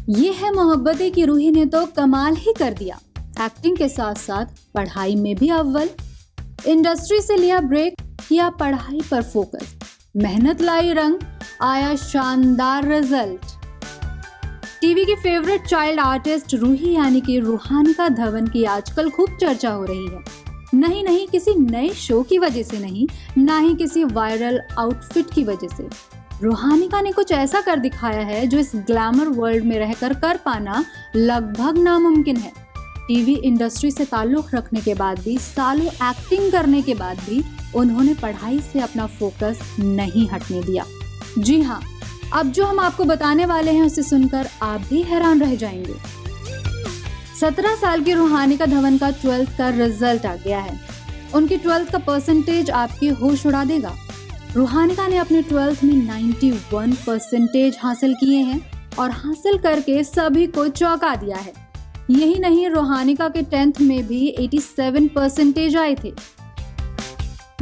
ये है मोहब्बतें की रूही ने तो कमाल ही कर दिया। एक्टिंग के साथ साथ पढ़ाई में भी अव्वल। इंडस्ट्री से लिया ब्रेक, किया पढ़ाई पर फोकस, मेहनत लाई रंग, आया शानदार रिजल्ट। टीवी की फेवरेट चाइल्ड आर्टिस्ट रूही यानी कि रूहानिका धवन की आजकल खूब चर्चा हो रही है। नहीं, किसी नए शो की वजह से नहीं, ना ही किसी वायरल आउटफिट की वजह से। रूहानिका ने कुछ ऐसा कर दिखाया है जो इस ग्लैमर वर्ल्ड में रहकर कर पाना लगभग नामुमकिन है। टीवी इंडस्ट्री से ताल्लुक रखने के बाद भी, सालों एक्टिंग करने के बाद भी उन्होंने पढ़ाई से अपना फोकस नहीं हटने दिया। जी हाँ, अब जो हम आपको बताने वाले हैं उसे सुनकर आप भी हैरान रह जाएंगे। 17 साल की रूहानिका धवन का 12th का रिजल्ट आ गया है। उनकी 12th का परसेंटेज आपकी होश उड़ा देगा। रूहानिका ने अपने 12th में 91% हासिल किए हैं और हासिल करके सभी को चौंका दिया है। यही नहीं, रूहानिका के 10th में भी 87% आए थे।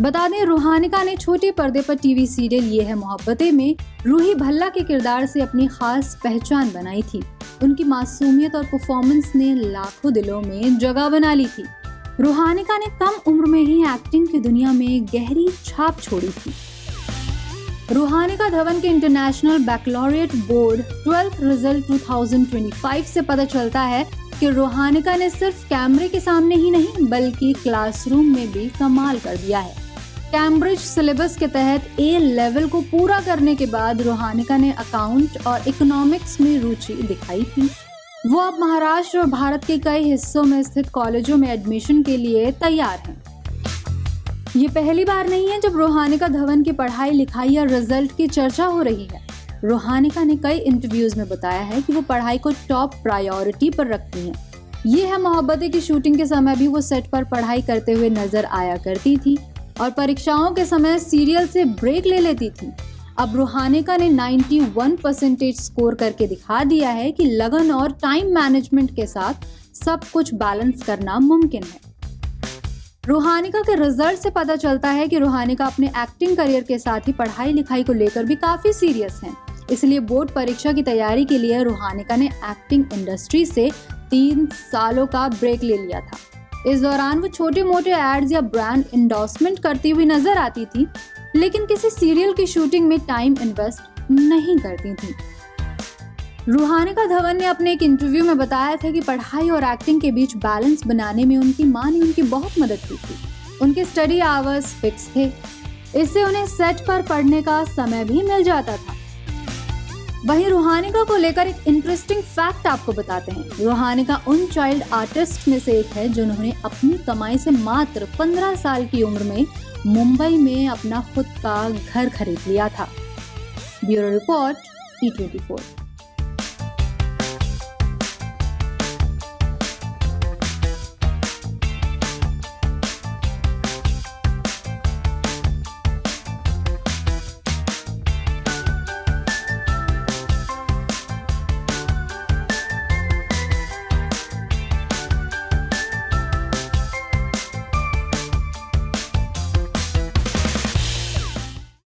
बता दें, रूहानिका ने छोटे पर्दे पर टीवी सीरियल ये है मोहब्बतें में रूही भल्ला के किरदार से अपनी खास पहचान बनाई थी। उनकी मासूमियत और परफॉर्मेंस ने लाखों दिलों में जगह बना ली थी। रूहानिका ने कम उम्र में ही एक्टिंग की दुनिया में गहरी छाप छोड़ी थी। रूहानिका धवन के इंटरनेशनल बैकलॉरिएट बोर्ड 12th रिजल्ट 2025 से पता चलता है कि रूहानिका ने सिर्फ कैमरे के सामने ही नहीं बल्कि क्लासरूम में भी कमाल कर दिया है। कैम्ब्रिज सिलेबस के तहत ए लेवल को पूरा करने के बाद रूहानिका ने अकाउंट और इकोनॉमिक्स में रुचि दिखाई थी। वो अब महाराष्ट्र और भारत के कई हिस्सों में स्थित कॉलेजों में एडमिशन के लिए तैयार हैं। ये पहली बार नहीं है जब रूहानिका धवन की पढ़ाई लिखाई या रिजल्ट की चर्चा हो रही है। रूहानिका ने कई इंटरव्यूज में बताया है कि वो पढ़ाई को टॉप प्रायोरिटी पर रखती हैं। ये है मोहब्बतें की शूटिंग के समय भी वो सेट पर पढ़ाई करते हुए नजर आया करती थी और परीक्षाओं के समय सीरियल से ब्रेक ले लेती थी। अब रूहानिका ने 91% स्कोर करके दिखा दिया है कि लगन और टाइम मैनेजमेंट के साथ सब कुछ बैलेंस करना मुमकिन है। रूहानिका के रिजल्ट से पता चलता है कि रूहानिका अपने एक्टिंग करियर के साथ ही पढ़ाई लिखाई को लेकर भी काफी सीरियस हैं। इसलिए बोर्ड परीक्षा की तैयारी के लिए रूहानिका ने एक्टिंग इंडस्ट्री से 3 सालों का ब्रेक ले लिया था। इस दौरान वो छोटे मोटे एड्स या ब्रांड इंडोर्समेंट करती हुई नजर आती थी, लेकिन किसी सीरियल की शूटिंग में टाइम इन्वेस्ट नहीं करती थी। रूहानिका धवन ने अपने एक इंटरव्यू में बताया था कि पढ़ाई और एक्टिंग के बीच बैलेंस बनाने में उनकी मां ने उनकी बहुत मदद की थी। उनके स्टडी आवर्स फिक्स थे, इससे उन्हें सेट पर पढ़ने का समय भी मिल जाता था। वहीं रूहानिका को लेकर एक इंटरेस्टिंग फैक्ट आपको बताते हैं। रूहानिका उन चाइल्ड आर्टिस्ट में से एक है जिन्होंने अपनी कमाई से मात्र 15 साल की उम्र में मुंबई में अपना खुद का घर खरीद लिया था। Bureau report, E24।